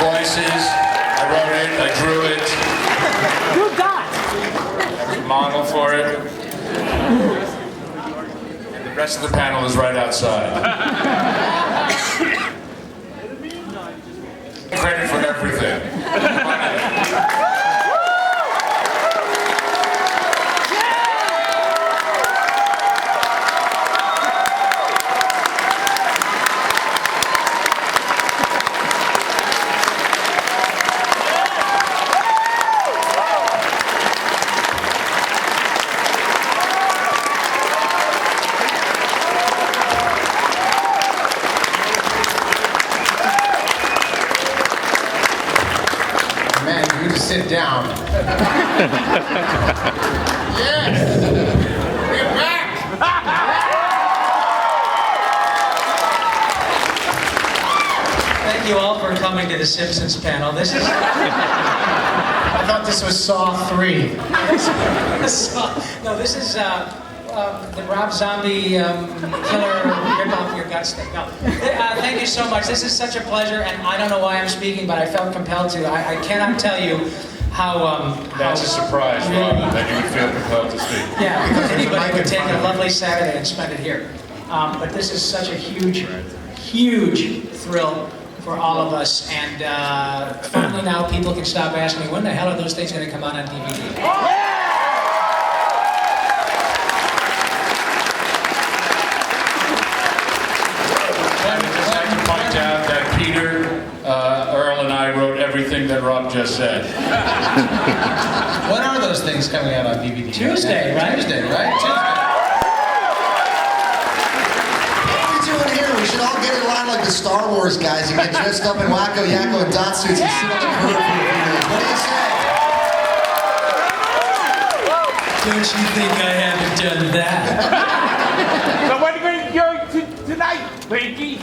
voices. I wrote it, I drew it. You got. I was a model for it. And the rest of the panel is right outside. Credit for everything. Sit down. Yes! We're back! Thank you all for coming to the Simpsons panel. This is... I thought this was Saw 3. No, this is the Rob Zombie killer rip off your guts thing. No. Thank you so much. This is such a pleasure, and I don't know why I'm speaking, but I felt compelled to. I cannot tell you how... That's a surprise, Rob, that you would feel compelled to speak. Yeah, because anybody would take a lovely Saturday and spend it here. But this is such a huge, huge thrill for all of us, and finally now people can stop asking me, when the hell are those things going to come out on DVD? I'd just like to point out that Peter, Earl, and I wrote everything that Rob just said. When are those things coming out on DVD? Tuesday, right? Tuesday, right? Tuesday. What are we doing here? We should all get in line like the Star Wars guys and get dressed up in wacko yakko and dot suits and sit on the curb for a few minutes. What do you say? Don't you think I haven't done that? So what are you going to do tonight, Pinky?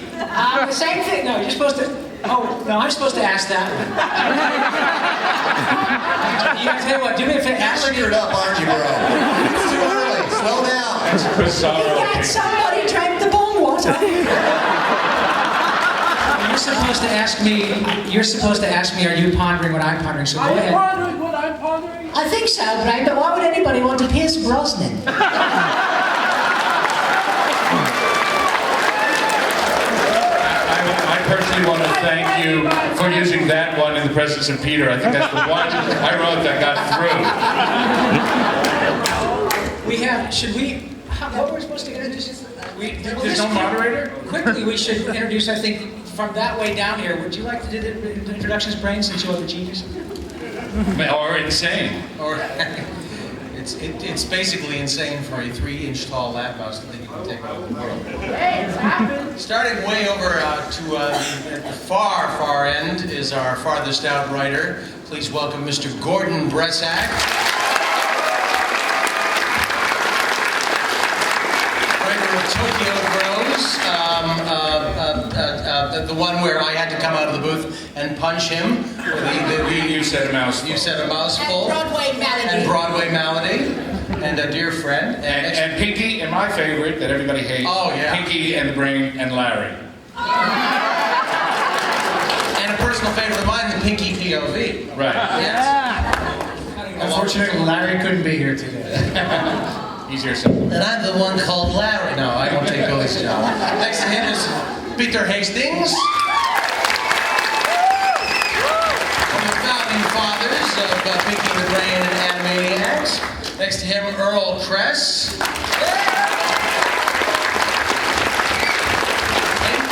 Same thing. No, you're supposed to... Oh, no, I'm supposed to ask that. You tell you what, do me a favor. Ask me. Triggered up, aren't you, bro? It's too early. Slow down. That's bizarre. Can somebody drank the bone water? You're supposed to ask me. You're supposed to ask me. Are you pondering what I'm pondering? So go Are you ahead. pondering what I'm pondering? I think so, right? But why would anybody want to Pierce Brosnan? I personally want to thank you for using that one in the presence of Peter. I think that's the one I wrote that got through. We have. Should we? What were we supposed to introduce? There's no moderator? Quickly, we should introduce. I think from that way down here. Would you like to do the introductions, Brain, since you are the genius? Or insane. Or it's basically insane for a 3-inch tall lab mouse to think you can take over the world. Hey, it's happened. Starting way over to the far end is our farthest out writer. Please welcome Mr. Gordon Bresack. Writer of Tokyo Grows, the one where I had to come out of the booth and punch him. You said a mouthful. You said a mouthful. Broadway Malady. And Broadway Malady. And a dear friend. And Pinky, and my favorite that everybody hates. Oh, yeah. Pinky and the Brain and Larry. And a personal favorite of mine, the Pinky POV. Right. Yes. Unfortunately, Larry couldn't be here today. Easier said. And I'm the one called Larry. No, I don't take Billy's job. Next to him is Peter Hastings. One of the founding fathers of Pinky the Brain and Animaniacs. Next to him, Earl Kress.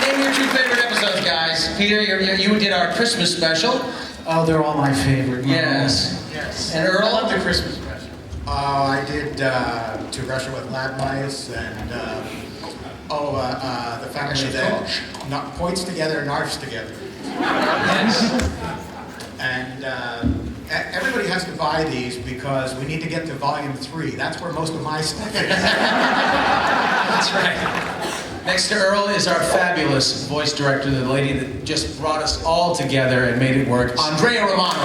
Name your 2 favorite episodes, guys. Peter, you did our Christmas special. Oh, they're all my favorite. Yes. Yes. And Earl? I love the Christmas special. I did To Russia with Lab Mice and the family that points together and arfs together. Yes. And everybody has to buy these because we need to get to volume 3. That's where most of my stuff is. That's right. Next to Earl is our fabulous voice director, the lady that just brought us all together and made it work, Andrea Romano.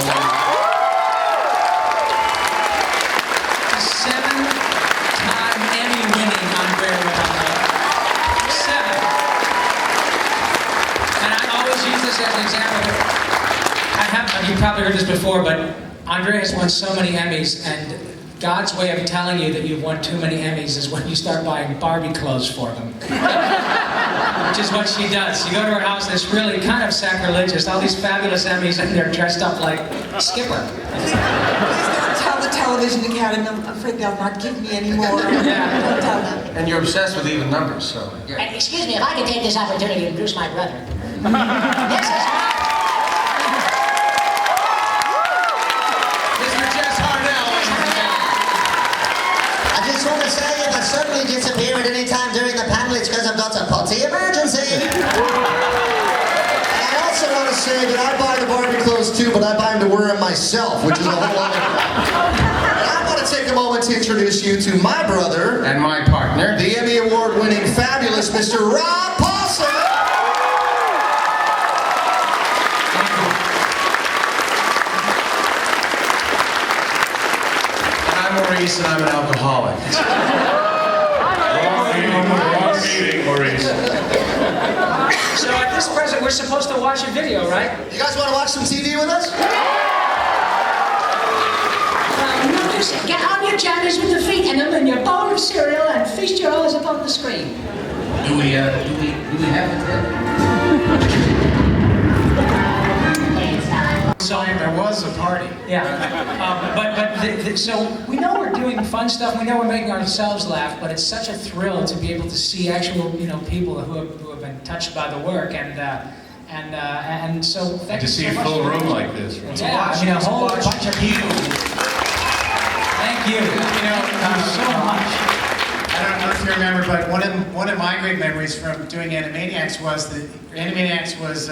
7-time Emmy-winning Andrea Romano. 7. And I always use this as an example. you've probably heard this before, but Andre has won so many Emmys, and God's way of telling you that you've won too many Emmys is when you start buying Barbie clothes for them. Which is what she does. You go to her house and it's really kind of sacrilegious. All these fabulous Emmys and they're dressed up like Skipper. Please don't tell the Television Academy. I'm afraid they'll not give me any more. Yeah. Don't tell them. And you're obsessed with even numbers, so. Excuse me, if I could take this opportunity to introduce my brother. This is Mr. Jess Harnell. I just want to say if I suddenly disappear at any time during the panel, it's because I've got a potty emergency. And I also want to say that I buy the Barbie clothes too, but I buy them to wear them myself, which is a whole other And I want to take a moment to introduce you to my brother, And my partner. the Emmy Award-winning fabulous Mr. Rob Paulson. I'm Maurice, and I'm an alcoholic. Wrong meeting, Maurice. So at this present, we're supposed to watch a video, right? You guys want to watch some TV with us? no, just get on your jammies with the feet in them and your bowl of cereal and feast your eyes upon the screen. Do we have it? So there was a party. Yeah. So we know we're doing fun stuff. We know we're making ourselves laugh, but it's such a thrill to be able to see actual, people who have been touched by the work, and so thank To you see so a much. full room like this. Right? Yeah, I mean, a whole bunch of people. Thank you. Thank you so much. I don't know if you remember, but one of my great memories from doing Animaniacs was that Animaniacs was,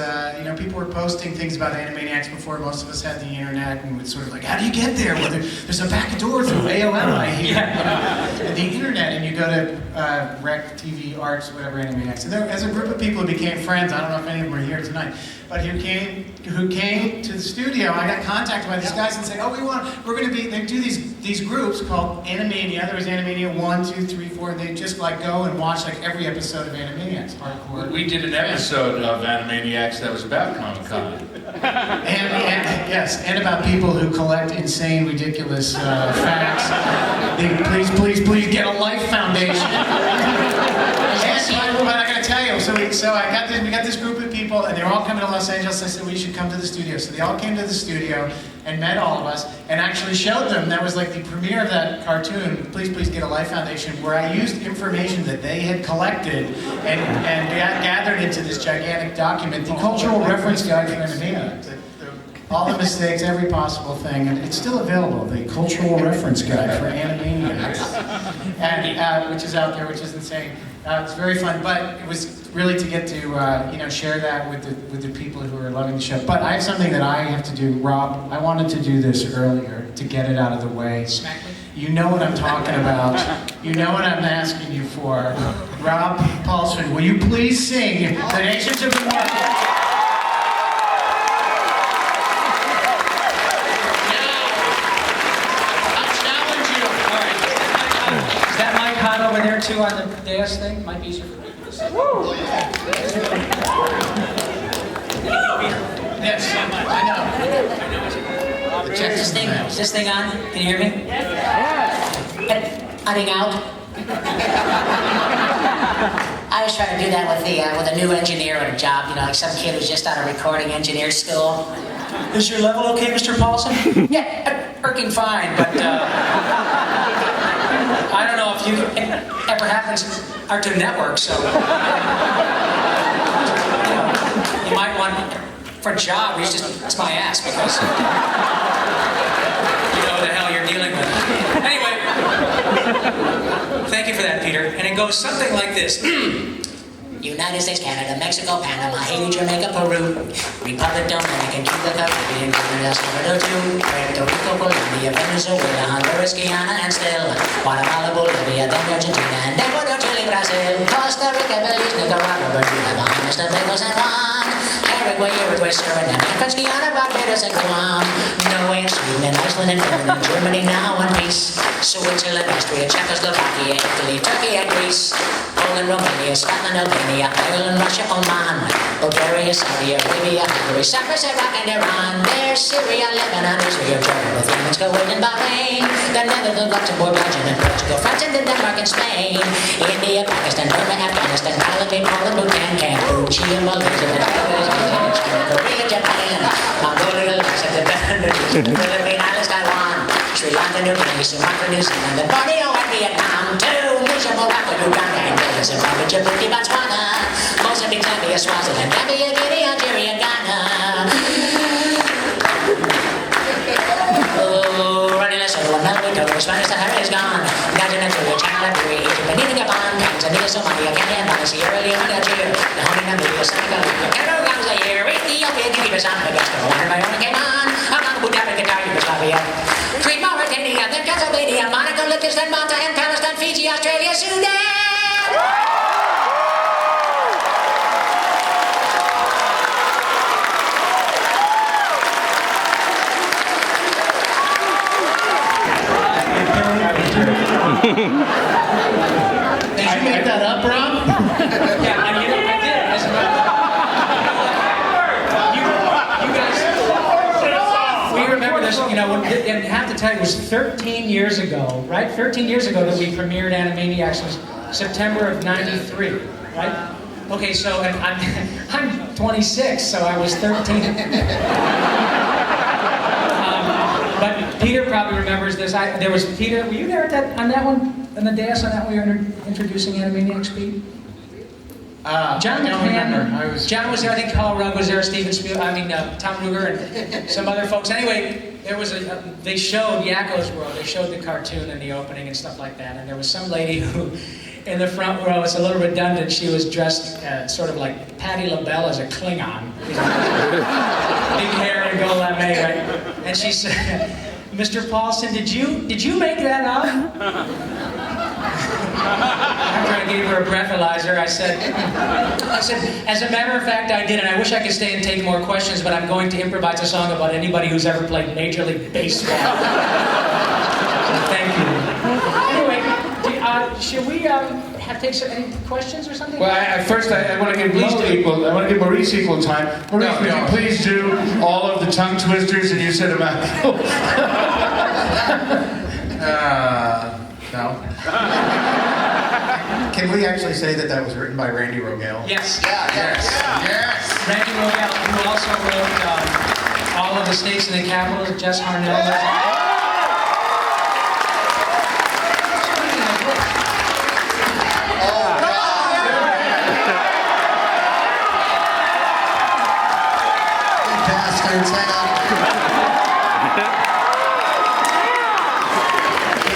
people were posting things about Animaniacs before most of us had the internet, and it's sort of like, how do you get there? Well, there's a back door through AOL, I hear. And the internet, and you go to Rec, TV, Arts, whatever, Animaniacs. And there, as a group of people who became friends, I don't know if any of them are here tonight, but who came to the studio, I got contacted by these guys and said, we're going to be, they do these groups called Animania. There was Animania 1, 2, 3, 4, and they just like go and watch like every episode of Animaniacs, hardcore. We did an episode of Animaniacs that was about Comic-Con. And about people who collect insane, ridiculous facts. Please get a life foundation. But I gotta tell you, we got this group of people, and they were all coming to Los Angeles. I said, we should come to the studio. So they all came to the studio and met all of us, and actually showed them. That was like the premiere of that cartoon, Please Get a Life Foundation, where I used information that they had collected and gathered into this gigantic document, the Cultural Reference Guide for Animaniacs. All the mistakes, every possible thing, and it's still available, the Cultural Reference Guide for Animaniacs, and which is out there, which is insane. It's very fun, but it was really to get to share that with the people who are loving the show. But I have something that I have to do, Rob. I wanted to do this earlier to get it out of the way. You know what I'm talking about. You know what I'm asking you for. Rob Paulson, will you please sing The Nations of the World? Over there too on the dais thing might be easier for people to see. Yes, I know. Is this thing on? Can you hear me? Cutting out. I was trying to do that with a new engineer at a job, like some kid who's just out of recording engineer school. Is your level okay, Mr. Paulson? Yeah, working fine, but I don't know if you ever happens our two networks, so you might want for a job. It's my ass because you know the hell you're dealing with. Anyway, thank you for that, Peter. And it goes something like this. United States, Canada, Mexico, Panama, Haiti, Jamaica, Peru, Republic, Dominican, Cuba, Caribbean, Grenada, Salvador, Puerto Rico, Colombia, Venezuela, Honduras, Guyana, and still Guatemala, Bolivia, then Argentina, and Ecuador, Chile, Brazil, Costa Rica, Belize, Nicaragua, Bermuda, Bahamas, Tobago, San Juan, Paraguay, Uruguay, Suriname, French Guiana, Barbados, and Guam, Norway, and Sweden, and Iceland, and Finland, Germany, now one piece, Switzerland, Austria, Czechoslovakia, Italy, Turkey, and Greece, Poland, Romania, Scotland, Albania, Ireland, Russia, Oman, Bulgaria, Saudi Arabia, Hungary, Cyprus, Iraq, and Iran. There there's Syria, Lebanon, Israel, Jordan, with Yemen's Kuwait and Bahrain. The Netherlands, Luxembourg, Belgium, and Portugal, France, and then Denmark and Spain. India, Pakistan, Burma, Afghanistan, Philippines, Poland, Bhutan, Cambodia, Malaysia, China, Korea, Japan, Mongolia, the Philippine Islands, Taiwan, Sri Lanka, New Guinea, Sumatra, New Zealand, and Borneo, and Vietnam, Tunisia, Morocco, Uganda, Angola, Zimbabwe, Djibouti, Botswana, Mozambique, Zambia, Swaziland, Gambia, Guinea, Algeria, Ghana. Oh, running a solo, Malawi, Togo, Spanish Sahara is gone. Ghana, Nigeria, China, Liberia, Egypt, Benin, Gabon, Tanzania, Somalia, Kenya, Mali, Sierra Leone, Algeria, Nahomi, Namibia, Senegal, Cameroon, Zaire, Ethiopia, Guinea-Bissau, Madagascar, Rwanda, Wyoming, Cayman, Abu Dhabi, Qatar, Yugoslavia, Crete, Mauritania, then Castlevania, Monaco, Liechtenstein, Malta, and Palestine, Fiji, Australia, Sudan. Did you make that up, Rob? Yeah, I did. As a matter of fact, you guys, we remember this, and I have to tell you, it was 13 years ago, right? 13 years ago that we premiered Animaniacs. It was September of '93, right? Okay, so and I'm 26, so I was 13. But Peter probably remembers this. There was Peter. Were you there on that one, on the dais on that one? We were introducing Animaniacs, Pete. John McCann. John was there. I think Paul Rudd was there. Steven Tom Ruger and some other folks. Anyway, there was they showed Yakko's World. They showed the cartoon and the opening and stuff like that. And there was some lady who, in the front row, it's a little redundant. She was dressed sort of like Patti LaBelle as a Klingon. Big hair and gold lame, right? And she said, "Mr. Paulson, did you make that up?" After I gave her a breathalyzer, I said, "As a matter of fact, I did, and I wish I could stay and take more questions, but I'm going to improvise a song about anybody who's ever played Major League Baseball." So thank you. Anyway, should we take any questions or something? Well, first I want to give Maurice equal time. Maurice, would you please do all of the tongue twisters and you said them out? No. Can we actually say that was written by Randy Rogel? Yes. Yes. Randy Rogel, who also wrote all of the States and the Capitals, Jess Harnell.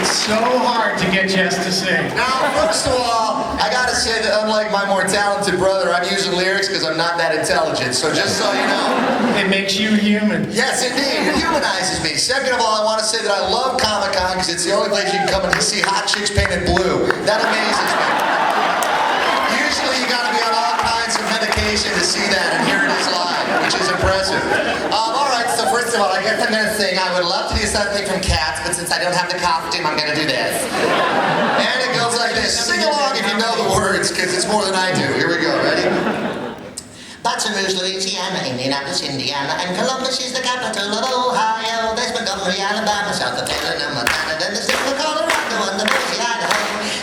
It's so hard to get Jess to sing. Now, first of all, I gotta say that unlike my more talented brother, I'm using lyrics because I'm not that intelligent. So just so you know. It makes you human. Yes, indeed. It humanizes me. Second of all, I want to say that I love Comic-Con because it's the only place you can come and see hot chicks painted blue. That amazes me. Usually you gotta be on all kinds of medication to see that, and here it is live, which is impressive. Alright, so first of all, I guess I'm gonna sing. I would love to do something from Cats, but since I don't have the costume, I'm gonna do this. And it goes like this. Sing along if you know the words, because it's more than I do. Here we go, ready? Baton Rouge, Louisiana, Indianapolis, Indiana, and Columbus is the capital of Ohio. There's Montgomery, Alabama, south of Helena, Montana, then there's Denver, Colorado, and the Boise, Idaho.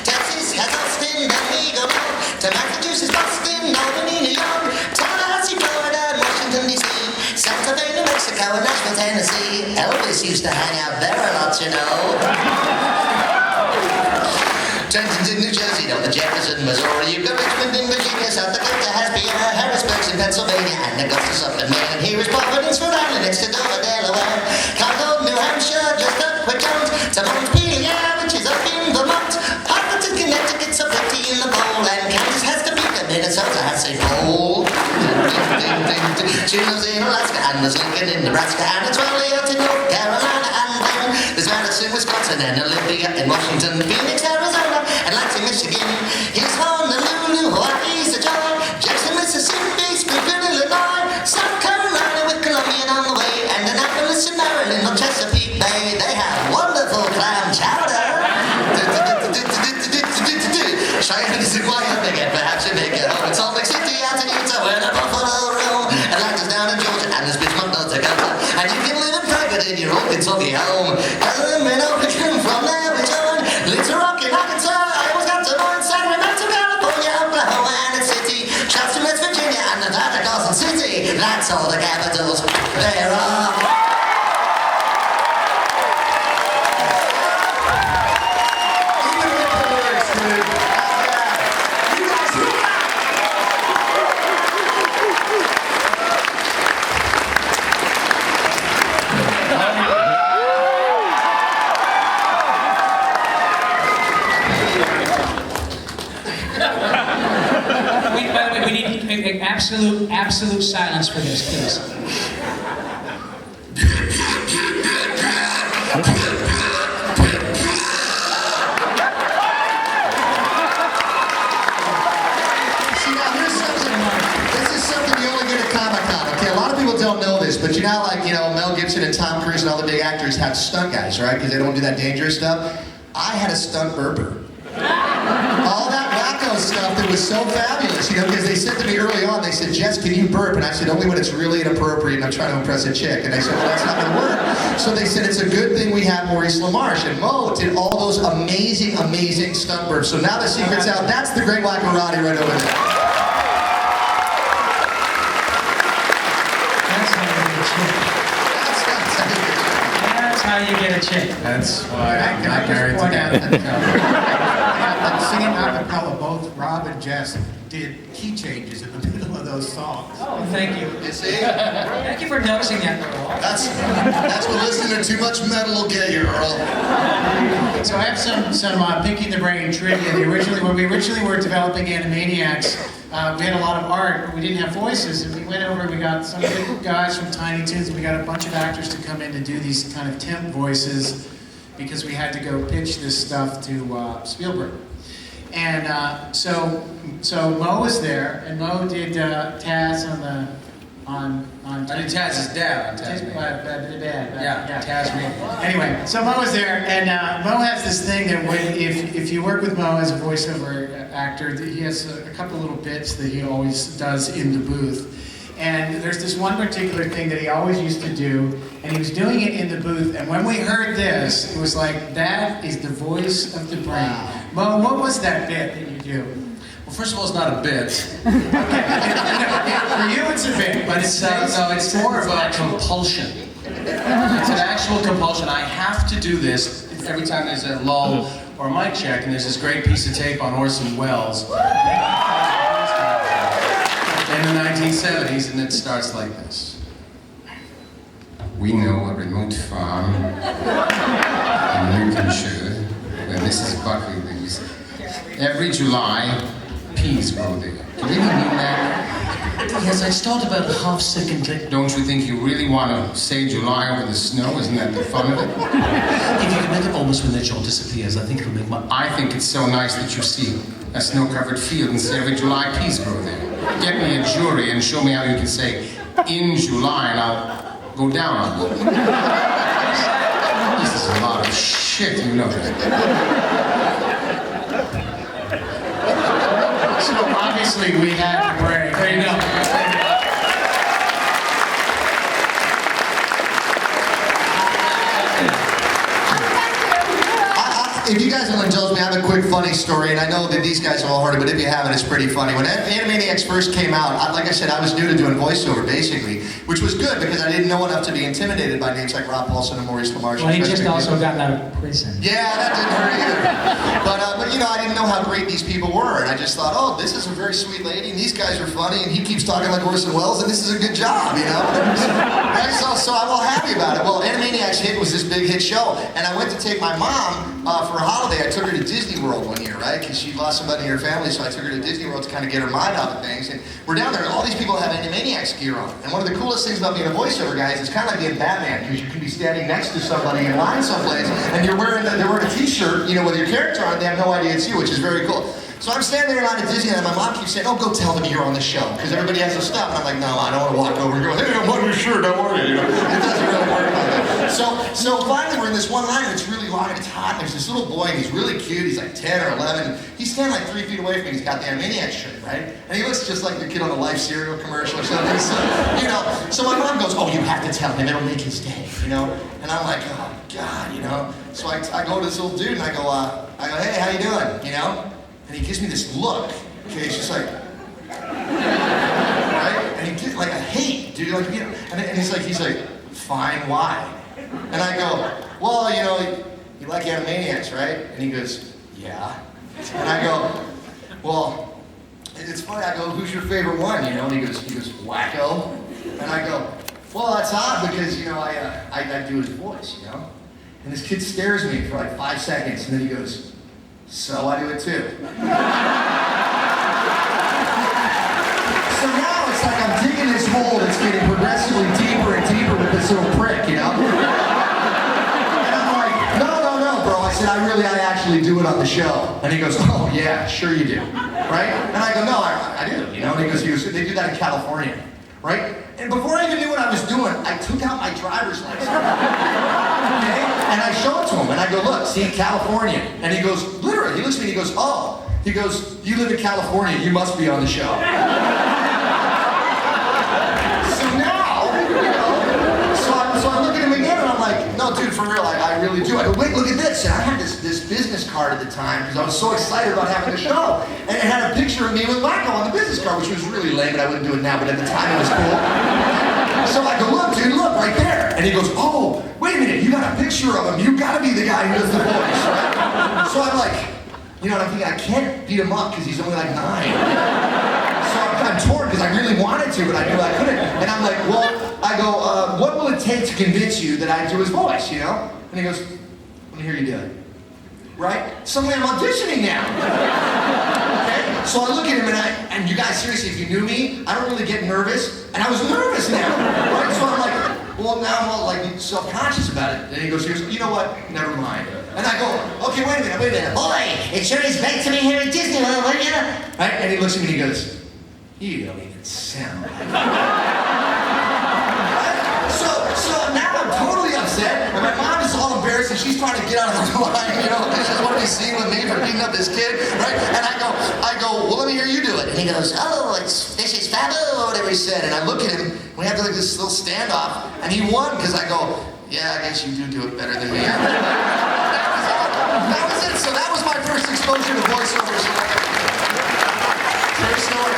Texas has Austin, then we go to Massachusetts, Boston, Albany, New York, Tallahassee, Florida, and Washington, D.C., Santa Fe, New Mexico, and Nashville, Tennessee. Elvis used to hang out there a lot, you know. Trenton's in New Jersey, down to Jefferson, Missouri. You've got Richmond in Virginia, South Dakota has Vienna, Harrisburg's in Pennsylvania, and Augusta's up in Maine. And here is Providence, Rhode Island, next to Dover, Delaware. Concord, New Hampshire, just up where Jones, to Montpelier, which is up in Vermont. Hartford, Connecticut, so plenty in the bowl, and Kansas has Topeka, Minnesota has St. Paul. She lives in Alaska, and there's Lincoln in Nebraska, and it's Raleigh out in North Carolina, and then there's Madison, Wisconsin, and Olympia in Washington, Phoenix, Arizona, and Lansing, Michigan. Here's Honolulu, Hawaii's a joy. Jackson, Mississippi, Springfield, Illinois, South Carolina with Columbia on the way, and Annapolis in Maryland on Chesapeake Bay. They have wonderful clam chowder. Cheyenne is in Wyoming, and perhaps Jamaica. Oh, it's Salt Lake City, out in Utah, where the Buffalo roam. Atlanta's down in Georgia, and there's Bismarck, North Dakota. And you can it in your own Kentucky home. Come and up again from there we join. Little Rocky, Arkansas, I always got to go inside. We went to California, Oklahoma, and the city. Shouts to West Virginia and Nevada, Dawson City. That's all the capitals there are. By the way, we need absolute silence for this, please. But you know, like, Mel Gibson and Tom Cruise and all the big actors have stunt guys, right? Because they don't do that dangerous stuff. I had a stunt burper. All that wacko stuff that was so fabulous, because they said to me early on, they said, Jess, can you burp? And I said, only when it's really inappropriate and I'm trying to impress a chick. And they said, well, that's not going to work. So they said, it's a good thing we have Maurice LaMarche. And Mo did all those amazing, amazing stunt burps. So now the secret's out. That's the great Wackarati right over there. That's how you get a chick. That's why I'm not married to that. Singing acapella, both Rob and Jess did key changes in the middle of those songs. Oh, thank you. You see? Thank you for noticing that, Earl. That's what listening to too much metal will get you, Earl. So I have some picking the brain trivia. When we originally were developing Animaniacs, we had a lot of art, but we didn't have voices. And we went over, we got some good guys from Tiny Toons, and we got a bunch of actors to come in to do these kind of temp voices because we had to go pitch this stuff to Spielberg. And so Mo was there, and Mo did Taz on I did Taz's dad on Tasmania. Yeah, Tasmania. Anyway, so Mo was there, and Mo has this thing that if you work with Mo as a voiceover actor, he has a couple little bits that he always does in the booth. And there's this one particular thing that he always used to do, and he was doing it in the booth, and when we heard this, it was like, that is the voice of the brain. Mo, what was that bit that you do? Well, first of all, it's not a bit. For you, it's a bit, but It's more of a compulsion. It's an actual compulsion. I have to do this every time there's a lull or a mic check, and there's this great piece of tape on Orson Welles in the 1970s, and it starts like this. We know a remote farm in Lincolnshire where Mrs. Buckley lives. Every July, peas grow there. Do you really mean that? Yes, I start about half second late. Don't you think you really want to say July over the snow? Isn't that the fun of it? If you can make it almost when that shot disappears, I think it'll make my... I think it's so nice that you see a snow-covered field and say every July peas grow there. Get me a jury and show me how you can say in July and I'll go down on you. This is a lot of shit, you know that. So obviously we had to break. There you go. If you guys will indulge me, I have a quick funny story, and I know that these guys have all heard it, but if you haven't, it's pretty funny. When Animaniacs first came out, like I said, I was new to doing voiceover, basically, which was good because I didn't know enough to be intimidated by names like Rob Paulson and Maurice LaMarche. Well, he just also gotten out of prison. Yeah, that didn't hurt either. But I didn't know how great these people were, and I just thought, oh, this is a very sweet lady, and these guys are funny, and he keeps talking like Orson Welles, and this is a good job, So I'm all happy about it. Well, Animaniacs hit was this big hit show, and I went to take my mom for a holiday. I took her to Disney World one year, right? Because she lost somebody in her family, so I took her to Disney World to kind of get her mind off of things. And we're down there, and all these people have Animaniacs gear on. And one of the coolest things about being a voiceover guy is it's kind of like being Batman, because you can be standing next to somebody in line someplace, and they're wearing a t-shirt, with your character on it, they have no idea it's you, which is very cool. So I'm standing there in line at Disneyland, and my mom keeps saying, oh, go tell them you're on the show, because everybody has their stuff. And I'm like, no, I don't want to walk over and go, hey, I'm on your shirt, how are you? It doesn't really work like that. So finally we're in this one line, and it's really walking, it's hot, and there's this little boy, and he's really cute, he's like 10 or 11. He's standing like 3 feet away from me, he's got the Animaniacs shirt, right? And he looks just like the kid on the Life cereal commercial or something. So, you know, so my mom goes, oh, you have to tell him, it'll make his day, you know? And I'm like, oh, God, you know? So I go to this little dude, and I go, hey, how you doing, you know? And he gives me this look, okay, it's just like, right? And he gives like a hate, dude, like, you know, and he's like, fine, why? And I go, well, you know, you like Animaniacs, right? And he goes, yeah. And I go, well, it's funny, I go, who's your favorite one, you know? And he goes, Wacko. And I go, well, that's odd because, you know, I do his voice, you know? And this kid stares at me for like 5 seconds, and then he goes, so I do it too. So now it's like I'm digging this hole that's getting progressively deeper and deeper with this little prick, you know? And I'm like, no, bro. I said, I actually do it on the show. And he goes, oh, yeah, sure you do. Right? And I go, no, I do, you know? And he goes, they do that in California. Right? And before I even knew what I was doing, I took out my driver's license. Okay? And I show it to him, and I go, look, see, California. And he goes, literally, he looks at me, he goes, oh. He goes, you live in California, you must be on the show. So now, you know, so I look at him again, and I'm like, no, dude, for real, I really do. I go, wait, look at this. And I had this business card at the time, because I was so excited about having the show. And it had a picture of me with Wacko on the business card, which was really lame, and I wouldn't do it now, but at the time it was cool. So I go, look, dude, look, right there. And he goes, oh, wait a minute, you got a picture of him. You gotta be the guy who does the voice, right? So I'm like, you know, and I'm thinking, I can't beat him up because he's only like 9. So I'm torn because I really wanted to, but I knew I couldn't. And I'm like, well, I go, what will it take to convince you that I do his voice, you know? And he goes, let me hear you do it. Right? Suddenly I'm auditioning now. Okay? So I look at him and you guys, seriously, if you knew me, I don't really get nervous. And I was nervous now. Right? So I'm like, well, now I'm all like self-conscious about it. And he goes, you know what? Never mind. And I go, okay, wait a minute. Boy, it sure is great to be here at Disney World, wouldn't you? Right? And he looks at me and he goes, you don't even sound like it. Right? So now I'm totally upset. And my mom is all embarrassed and she's trying to get out of the line, you know, because she doesn't want to be seen with me for beating up this kid, right? And I go, well, let me hear you do it. And he goes, oh, this is fabulous, or whatever he said. And I look at him, we have like this little standoff, and he won because I go, yeah, I guess you do it better than me. That was it. So that was my first exposure to voiceover. True story.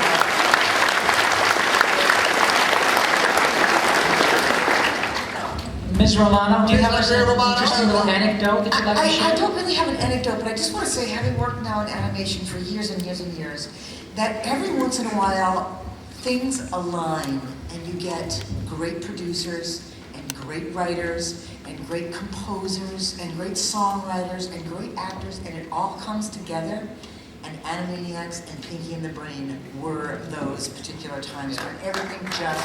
Ms. Romano, do you have an interesting little anecdote that you'd like to share? I don't really have an anecdote, but I just want to say, having worked now in animation for years and years and years, that every once in a while, things align and you get great producers and great writers and great composers and great songwriters and great actors, and it all comes together. And Animaniacs and Pinky and the Brain were those particular times where everything just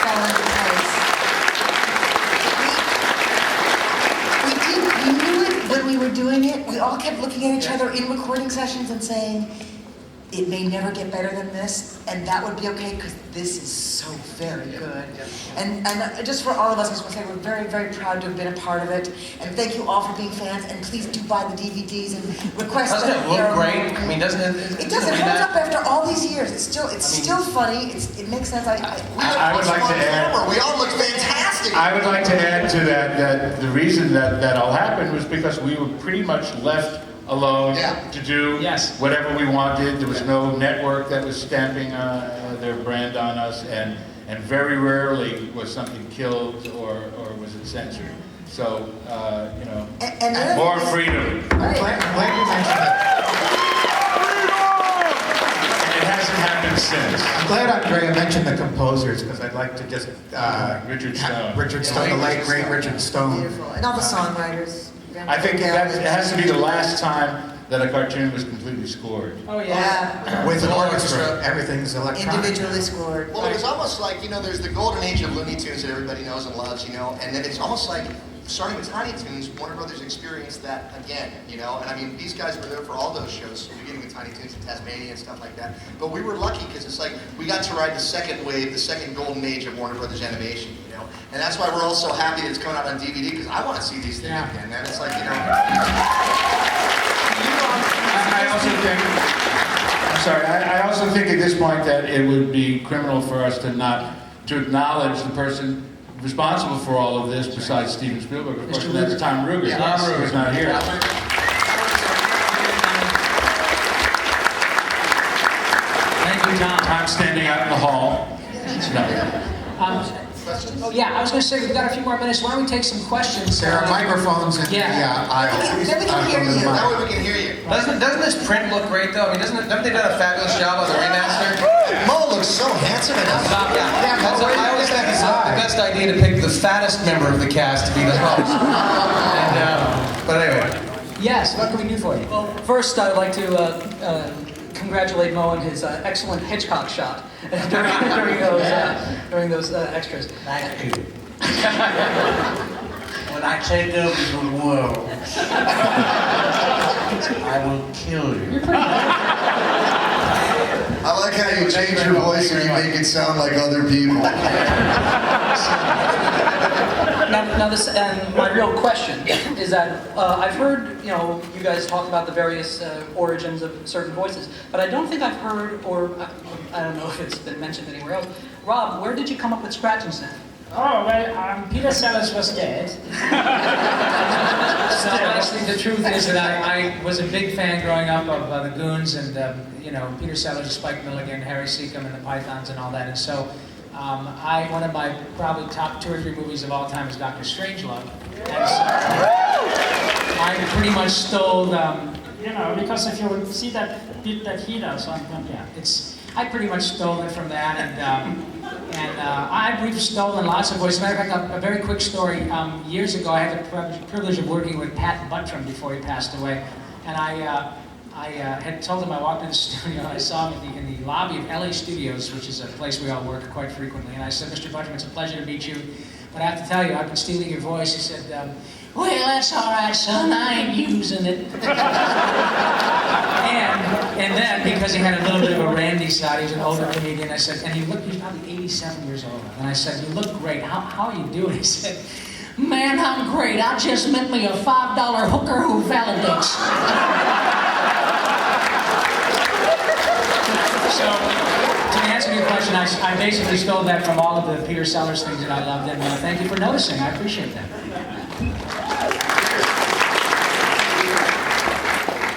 fell into place. We knew it when we were doing it. We all kept looking at each other in recording sessions and saying, it may never get better than this, and that would be okay because this is so very good. And just for all of us, I just want to say we're very, very proud to have been a part of it. And thank you all for being fans. And please do buy the DVDs and request. Doesn't it look great? I mean, doesn't it? It does. It holds up after all these years. It's still funny. It makes sense. I would like to add. We all look fantastic. I would like to add to that the reason that all happened was because we were pretty much left alone to do whatever we wanted. There was no network that was stamping their brand on us, and very rarely was something killed or was it censored. So, you know, more freedom. Glad you mentioned that. And it hasn't happened since. I'm glad Andrea mentioned the composers, because I'd like to just... Richard Stone. Richard Stone, the late, great Richard Stone. Beautiful. And all the songwriters. I think it has to be the last time that a cartoon was completely scored. Oh, yeah. With an orchestra, everything's electronic. Individually scored. Well, it was almost like, you know, there's the golden age of Looney Tunes that everybody knows and loves, you know, and then it's almost like, starting with Tiny Toons, Warner Brothers experienced that again, you know, and I mean, these guys were there for all those shows, beginning with Tiny Toons and Tasmania and stuff like that, but we were lucky because it's like, we got to ride the second wave, the second golden age of Warner Brothers animation, you know, And that's why we're all so happy it's coming out on DVD, because I want to see these things again, man. It's like, you know. I also think, I'm sorry, I also think at this point that it would be criminal for us to not, to acknowledge the person responsible for all of this besides Steven Spielberg, of course, and that's Tom Ruger. Yeah. Tom Ruger. Who's not here. Thank you, Tom. Tom's standing out in the hall. Oh yeah, I was going to say we've got a few more minutes. Why don't we take some questions? There are microphones in the Yeah. aisle. Then we can hear you. That way we can hear you. Doesn't this print look great though? I mean, haven't they done a fabulous job on the remaster? Mo looks so handsome in this. Yeah, I always think it's the best idea to pick the fattest member of the cast to be the host. But anyway. Yes, what can we do for you? Well, first I'd like to congratulate Mo on his excellent Hitchcock shot during those extras. Thank you. When I take over the world, I will kill you. I like how you change your voice and you make it sound like other people. Now this, and my real question is that I've heard, you know, you guys talk about the various origins of certain voices, but I don't think I've heard, or I don't know if it's been mentioned anywhere else. Rob, where did you come up with scratch and sniff? Oh, well, Peter Sellers was dead. So honestly, the truth is that I was a big fan growing up of the Goons and, you know, Peter Sellers, Spike Milligan, Harry Seacombe, and the Pythons and all that. And so one of my probably top 2 or 3 movies of all time is Dr. Strangelove. And so I pretty much stole, you know, because if you see that bit that he does, I pretty much stole it from that. We've stolen lots of voices. As a matter of fact, a very quick story. Years ago, I had the privilege of working with Pat Buttram before he passed away. And I had told him I walked into the studio and I saw him in the lobby of LA Studios, which is a place we all work quite frequently. And I said, Mr. Buttram, it's a pleasure to meet you. But I have to tell you, I've been stealing your voice. He said, well, that's all right, son. I ain't using it. And then, because he had a little bit of a randy side, he was an older comedian, I said, and he was probably 87 years old. And I said, you look great. How are you doing? He said, man, I'm great. I just met me a $5 hooker who validates. So, to answer your question, I basically stole that from all of the Peter Sellers things that I loved, and thank you for noticing. I appreciate that.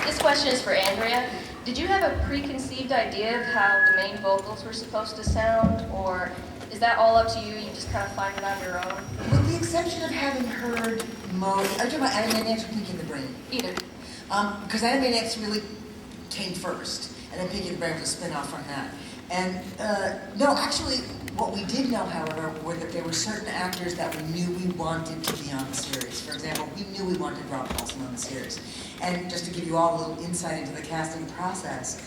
This question is for Andrea. Did you have a preconceived idea of how the main vocals were supposed to sound, or is that all up to you? You just kind of find it on your own? With the exception of having heard Mo, are you talking about Animaniacs or Pinky and the Brain? Either. Because Animaniacs really came first, and then Pinky and the Brain was a spin-off from that. And no, actually, what we did know, however, were that there were certain actors that we knew we wanted to be on the series. For example, we knew we wanted Rob Paulsen on the series. And just to give you all a little insight into the casting process,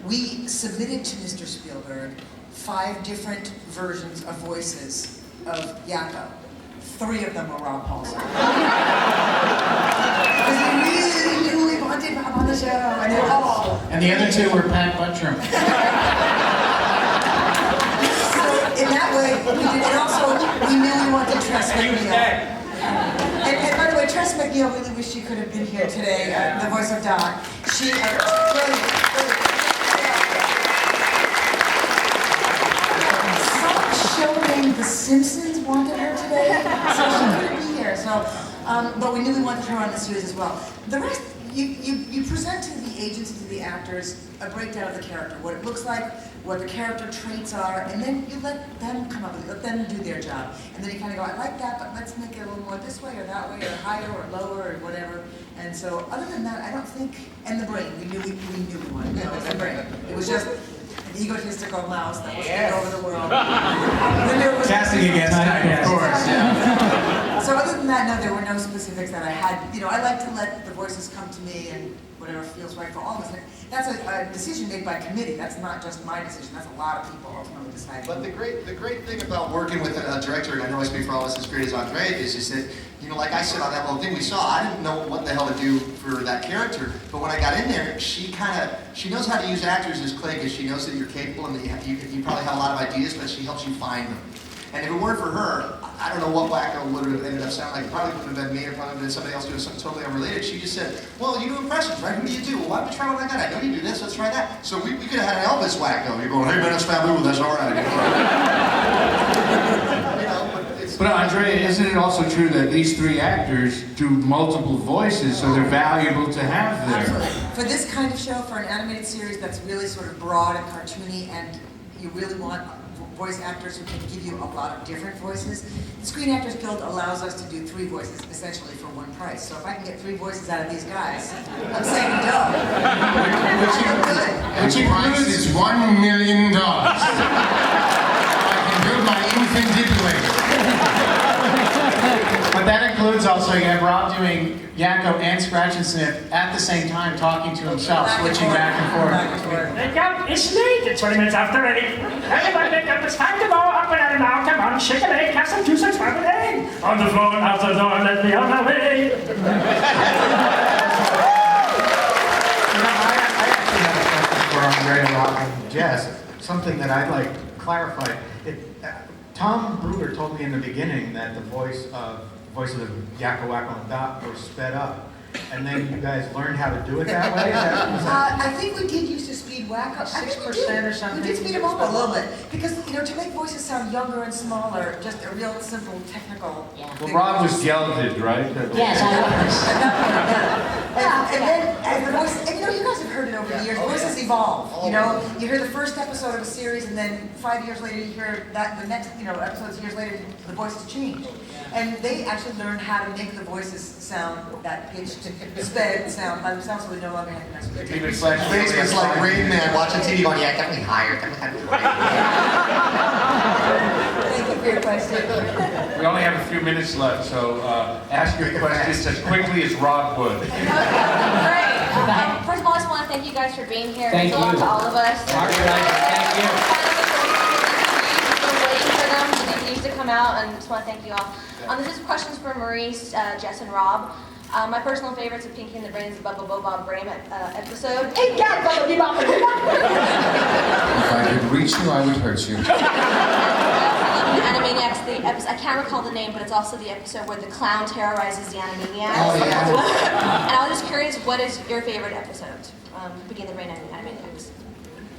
we submitted to Mr. Spielberg 5 different versions of voices of Yakko. 3 of them were Rob Paulsen. Because we really knew we wanted Rob on the show. And they were all. And the other 2 were Pat Buttram. In that way, we did, and also, we knew we wanted Tress MacNeille. And by the way, Tress MacNeille really wish she could have been here today, the voice of Doc. She, some show named The Simpsons wanted her today, so she couldn't be here. So, but we knew we wanted her on the series as well. The rest, you present to the agents, to the actors, a breakdown of the character, what it looks like, what the character traits are, and then you let them come up with it, let them do their job. And then you kind of go, I like that, but let's make it a little more this way or that way, or higher or lower or whatever. And so, other than that, I don't think, and the brain, we knew we wanted to know the brain. It was just an egotistical mouse that was taking over the world. Casting against time, of course. Yeah. So other than that, no, there were no specifics that I had. You know, I like to let the voices come to me and whatever feels right for all of us. And that's a decision made by committee. That's not just my decision. That's a lot of people ultimately deciding. But the great thing about working with a director, and I know I speak for all of us as great as Andre, is just that, you know, like I said on that little thing we saw, I didn't know what the hell to do for that character. But when I got in there, she knows how to use actors as clay, because she knows that you're capable and that you probably have a lot of ideas, but she helps you find them. And if it weren't for her, I don't know what Wacko would have ended up sounding like. It probably wouldn't have been me, or probably been somebody else doing something totally unrelated. She just said, well, you do impressions, right? Who do you do? Well, why don't we try one like that? I know you do this, let's try that. So we could have had an Elvis Wacko. You're going, hey man, that's Fabu, that's all right. But Andrea, isn't it also true that these three actors do multiple voices, so they're valuable to have there? Absolutely. For this kind of show, for an animated series that's really sort of broad and cartoony, and you really want voice actors who can give you a lot of different voices, the Screen Actors Guild allows us to do 3 voices, essentially for one price. So if I can get 3 voices out of these guys, I'm saying no. Which price is $1 million. I can build my infant defibrillator. But that includes also, you have Rob doing Yakko and Scratch and Sniff at the same time, talking to himself, switching back and forth. Wake up, it's late. It's 20 minutes after 8. Everybody wake up, it's time to go. Up and at it now. Come on, shake a leg, have some juice and swim with egg. On the floor, out the door, let me on my way. I actually have a question for Andrea, Rob, and Jess. Something that I'd like clarified. Tom Bruger told me in the beginning that the voice of the Yakko, Wacko, and Doc were sped up. And then you guys learned how to do it that way? I think we did used to speed Wacko. 6% or something. We did speed him up a little bit. Because, you know, to make voices sound younger and smaller, just a real simple technical Well, Rob was gelded, right? Yes, I And then, as the voice, and you know, you guys have heard it over the years, voices evolve. You know, you hear the first episode of a series, and then 5 years later, you hear that the next, episodes years later, the voices change. And they actually learned how to make the voices sound that pitched, sped sound by themselves, so we no longer have to mess with it. It's like Rain Man watching TV going, yeah, definitely higher, definitely Thank you for your question. We only have a few minutes left, so ask your questions as quickly as Rob would. Great. First of all, I just want to thank you guys for being here. Thank It means a lot you. to all of us. Thank you. We're waiting for them, the DVDs to come out, and just want to thank you all. This is questions for Maurice, Jess, and Rob. My personal favorites of Pinky and the Brain is the Bubba Bob Brain episode. Hey, God, Bubba Bob Brain! If I could reach you, I would hurt you. Animaniacs, the episode, I can't recall the name, but it's also the episode where the clown terrorizes the Animaniacs. Oh, yeah. And I was just curious, what is your favorite episode? Pinky and the Brain Animaniacs.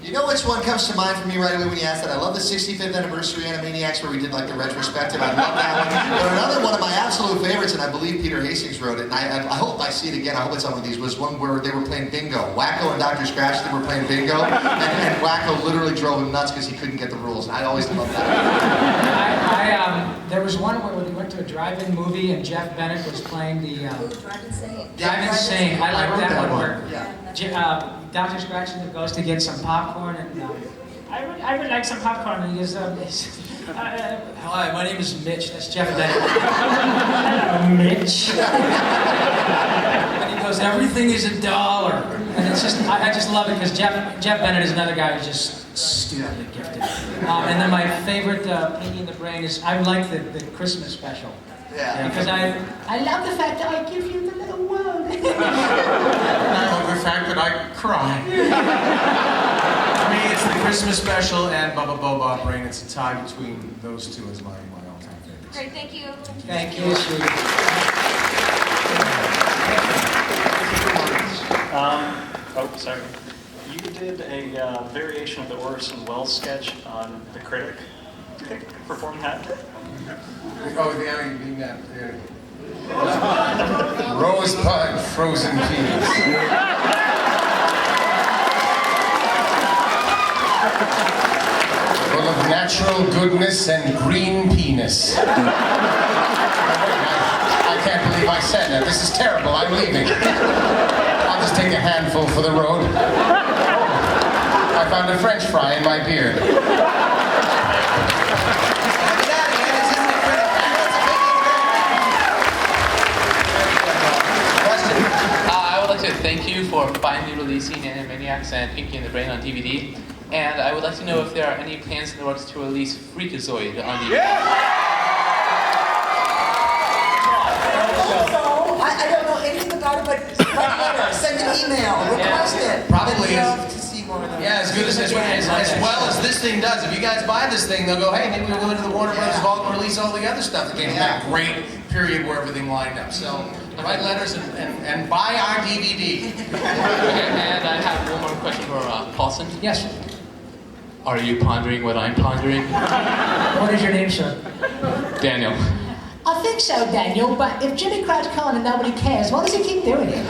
You know which one comes to mind for me right away when you ask that? I love the 65th anniversary Animaniacs where we did like the retrospective. I love that one. But another one of my absolute favorites, and I believe Peter Hastings wrote it, and I hope I see it again, I hope it's on one of these, was one where they were playing bingo. Wacko and Dr. Scratch, they were playing bingo, and Wacko literally drove him nuts because he couldn't get the rules. And I always loved that. There was one where we went to a drive-in movie and Jeff Bennett was playing the Drive-in Sing. Drive-in Sing. I like wrote that one. Yeah. Dr. Scratch goes to get some popcorn and I would like some popcorn. And he goes, hi, my name is Mitch. That's Jeff Bennett. Hello, Mitch. And he goes, everything is $1. And it's just, I just love it because Jeff Bennett is another guy who's just stupidly gifted. And then my favorite Pinky and the Brain is, I like the Christmas special. Yeah. Because I love the fact that I give you the little world. And I love the fact that I cry. For me, it's the Christmas special and Bubba Bob Brain. It's a tie between those two as my all-time favorites. Great, thank you. Thank you, sweetie. Sorry. You did a variation of the Orson Welles sketch on The Critic. Do you think you could perform that? Oh, yeah, you mean that. Rosebud frozen peas. Full of natural goodness and green penis. I can't believe I said that. This is terrible. I'm leaving. I'll just take a handful for the road. I found a French fry in my beard. To thank you for finally releasing Animaniacs and Pinky and the Brain on DVD. And I would like to know if there are any plans in the works to release Freakazoid on DVD. I don't know anything about it, but write a letter, send an email, request it. Probably I'd love to see more of those. Yeah, as good as well as this thing does. If you guys buy this thing, they'll go, hey, maybe we'll go into the Warner Brothers vault and release all the other stuff that came from that great period where everything lined up. So write letters and buy our DVD. And I have one more question for Paulson. Yes. Are you pondering what I'm pondering? What is your name, sir? Daniel. I think so, Daniel, but if Jimmy Crowd's calling and nobody cares, why does he keep doing it? You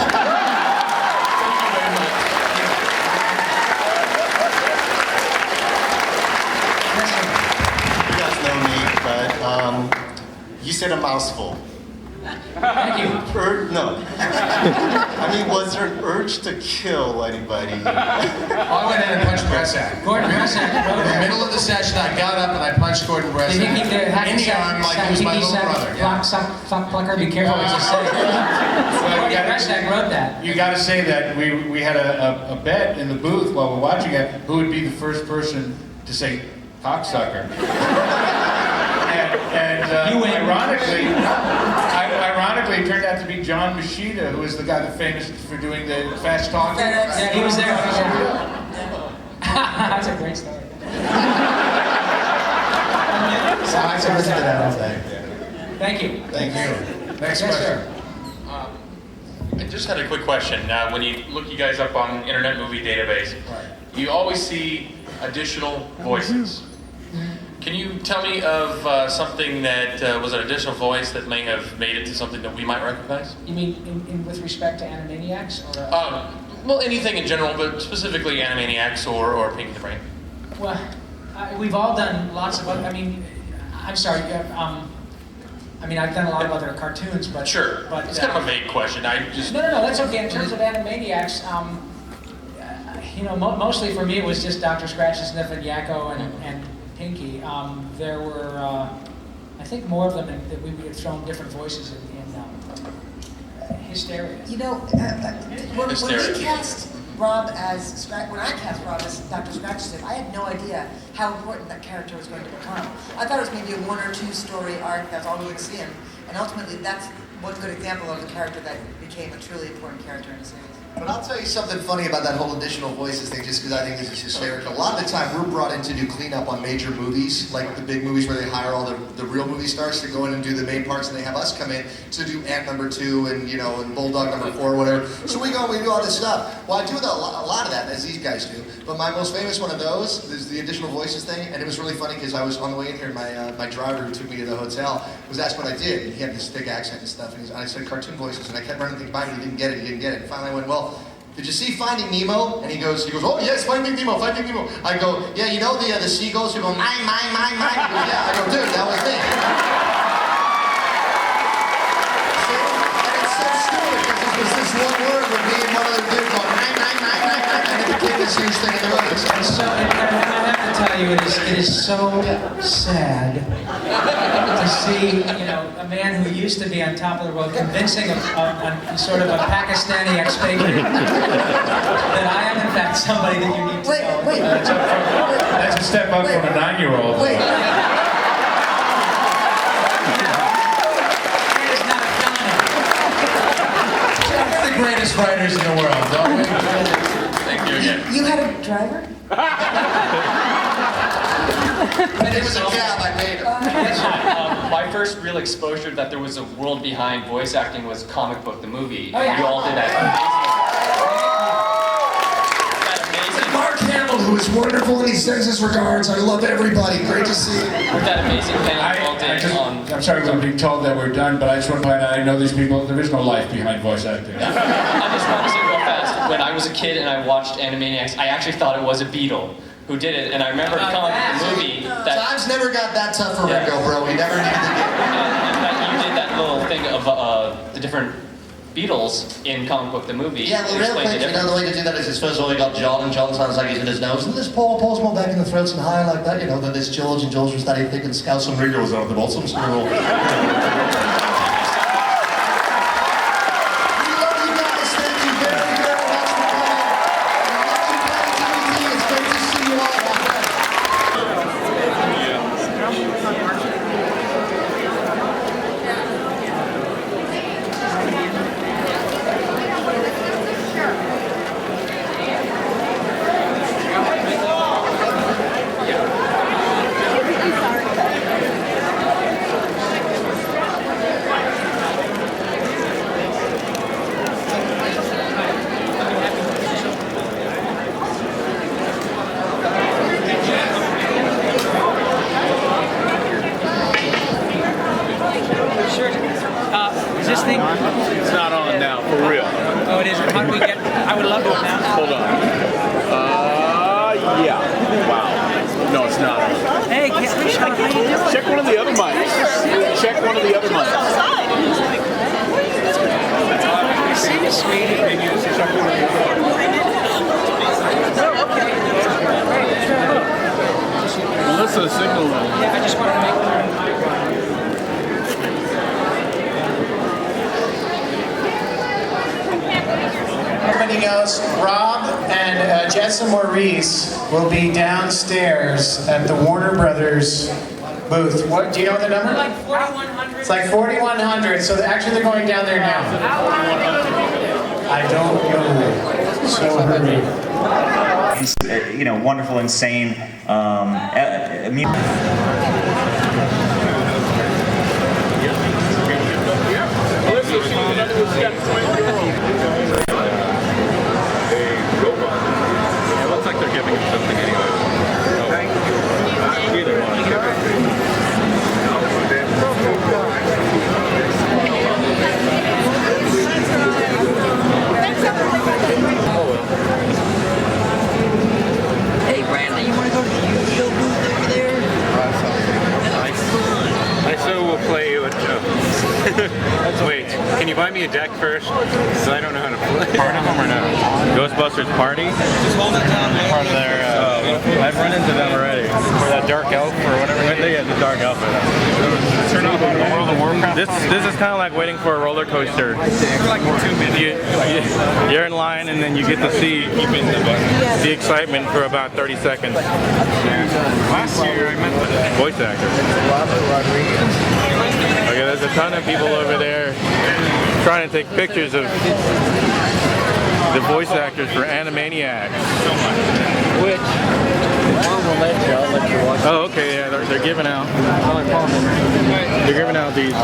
guys know me, but you said a mouthful. Thank you. No. I mean, was there an urge to kill anybody? I went in and punched Bresak. Gordon Bresak. In the middle of the session, I got up and I punched Gordon Bresak Did he keep the in the arm like he was my little brother. Yeah. Sock plucker, be careful what you say. Gordon Bresak wrote that. You got to say that we had a bet in the booth while we're watching it, who would be the first person to say cocksucker. And ironically, it turned out to be John Machida, who is the guy that's famous for doing the fast talking. Yeah, he was there. That's a great story. So I should listen to that all day. Thank you. Thank you. Next Yes, question. sir. I just had a quick question. When you look you guys up on Internet Movie Database, you always see additional voices. Can you tell me of something that was an additional voice that may have made it to something that we might recognize? You mean with respect to Animaniacs? Or, Well, anything in general, but specifically Animaniacs or Pinky the Brain. well, we've all done lots of other, I'm sorry, I've done a lot of other cartoons, but... Sure, but, it's kind of a vague question. I just... No, that's okay. In terms of Animaniacs, mostly for me it was just Dr. Scratch and Sniff and Yakko and Pinky. There were, I think, more of them that we had thrown different voices in Hysteria. You know, when we cast Rob as when I cast Rob as Dr. Scratch, I had no idea how important that character was going to become. I thought it was maybe a 1 or 2 story arc. That's all we would see him, and ultimately, that's one good example of a character that became a truly important character in the series. But I'll tell you something funny about that whole additional voices thing, just because I think this is hysterical. A lot of the time, we're brought in to do cleanup on major movies, like the big movies where they hire all the real movie stars to go in and do the main parts, and they have us come in to do Ant number 2 and and Bulldog number 4 or whatever. So we go and we do all this stuff. Well, I do a lot of that, as these guys do. But my most famous one of those is the additional voices thing, and it was really funny because I was on the way in here, my driver who took me to the hotel was asked what I did, and he had this thick accent and stuff, and I said cartoon voices, and I kept running things by him, he didn't get it. And finally I went, well, did you see Finding Nemo? And he goes, oh yes, Finding Nemo. I go, yeah, you know the seagulls who go, mine. He goes, yeah. I go, dude, that was me. And it's so stupid because it was this one word with me and one other dude going, mine, and it became this huge thing in the movies. So, I have to tell you, it is so sad to see, a man who used to be on top of the world convincing a sort of a Pakistani expatriate that I am in fact somebody that you need to know. Wait. That's a step up from a 9-year-old. Wait. We're the greatest writers in the world, don't we? Thank you again. You had a driver? It was a cab, I paid him. My first real exposure that there was a world behind voice acting was Comic Book the movie. Oh, yeah. You all did that amazing. Mark Hamill, who is wonderful and he sends his regards. I love everybody. Great to see you. With that amazing panel you all did on... I'm sorry we're being told that we're done, but I just want to point out I know these people. There is no life behind voice acting. I just want to say real fast, when I was a kid and I watched Animaniacs, I actually thought it was a beetle who did it, and I remember coming up with the movie that... Times never got that tough for Ringo, bro. He never needed to get it. And you did that little thing of the different Beatles in Comic Book the movie. Yeah, well, real quick, the way to do that is first of all, you got John, and John sounds like he's in his nose, and this Paul's more back in the throats and higher like that, then this George, and George was that thick and Scouse and Ringo's on the bottom, so... this thing? It's not on now, for real. Oh, it is. How do we get? I would love to announce. Hold on. Yeah. Wow. No, it's not. Hey, how you doing? Check one of the other mics. Check one of the other mics. I see you, sweetie. Oh, okay. Melissa, signal. Yeah, I just wanted to make. Everybody knows Rob and Jess and Maurice will be downstairs at the Warner Brothers booth. What, do you know the number? Like 4,100. It's like 4,100, so actually they're going down there now. I don't know. So hurry. You know, wonderful, insane It looks like they're giving him something anyway. Either one. Hey, Brandon, you want to go to the Yu-Gi-Oh booth over there? I so will play you a joke. Wait, can you buy me a deck first? Because I don't know how to play. Part of them or no? Ghostbusters Party? Just hold it down, man. Part of their, I've run into them already. For that Dark Elf or whatever. Yeah, the Dark Elf. Turn on World of Warcraft. This is kind of like waiting for a roller coaster. Like 2 minutes. You're in line and then you get to see the excitement for about 30 seconds. Last year I met the voice actor. Okay, there's a ton of people over there trying to take pictures of the voice actors for Animaniacs. Which one will let you? I'll let you watch. Oh, okay, yeah, they're giving out. They're giving out these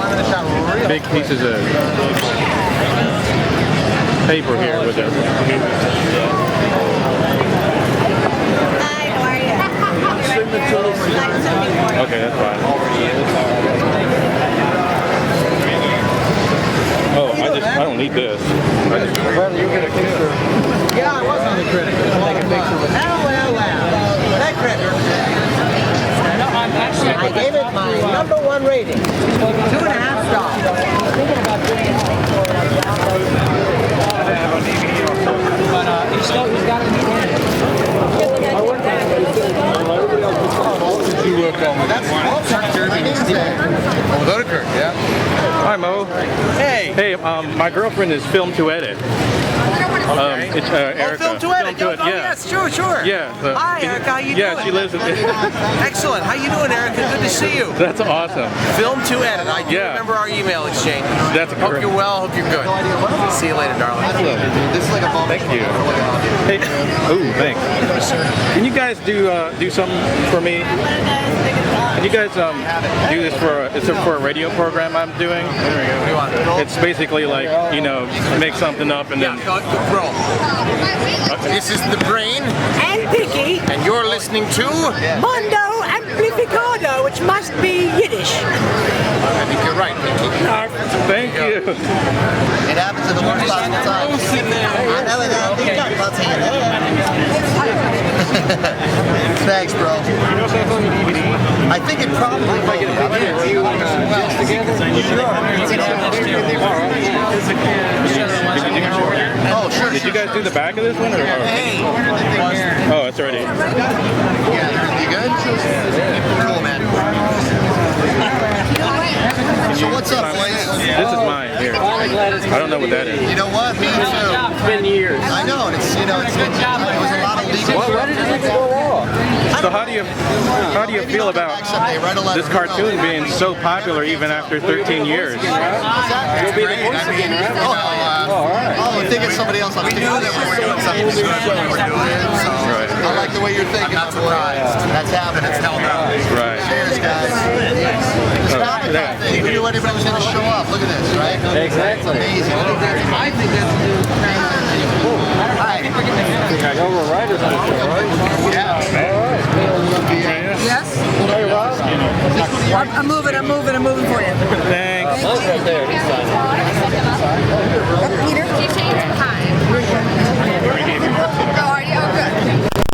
big pieces of paper here with them. Hi, how are you? Okay, that's fine. Oh, I don't need this. Well, you get a picture. Yeah, I was on the critic. Take a picture with well. That critic. I gave it my #1 rating. 2.5 stars. But he's got it. You work on that's Kirk, yeah. Hi, Mo. Hey. Hey, my girlfriend is Film to Edit. It's Erica. Film to Edit. Film to Edit, yeah. Yes, sure. Yeah. Hi, Erica. How you doing? Yeah, she lives in. Excellent. How you doing, Erica? Good to see you. That's awesome. Film to Edit. I do remember our email exchange. That's Hope correct. you're well. Hope you're good. See you later, darling. This is like a moment. Thank you. Hey. Ooh, thanks. Can you guys do something for me? Can you guys do this for a radio program I'm doing? There we go. It's basically like, you know, make something up and then roll. This is The Brain And Piggy. and you're listening to Mondo Amplificado, which must be Yiddish. I think you're right, Pinky. Thank you. It happens at the worst possible time. I know it. I'll tell you that. Thanks, bro. I think it probably will. Oh, sure. Did you guys do the back of this one? Or? Oh, it's already. Yeah, you good? Cool, man. So what's up, boys? This is mine here. I don't know what that is. You know what? Me too. It's been years. I know, and it's it was a lot of legal. Why did it go wrong? So how do you feel about this cartoon being so popular even after 13 years? You'll be the voice again, right? Oh, I think it's somebody else on the team. We knew that we were doing something good when we were doing it, so I like the way you're thinking. I'm not surprised. That's happening. It's held up. Right. Cheers, guys. It's Comic Con thing. We knew anybody was going to show up. Look at this, right? Exactly. Amazing. I think that's Hi. Over writers, right? Yeah. Yes? Hey, Rob. I'm moving for you. Thanks. Thank you. Right there.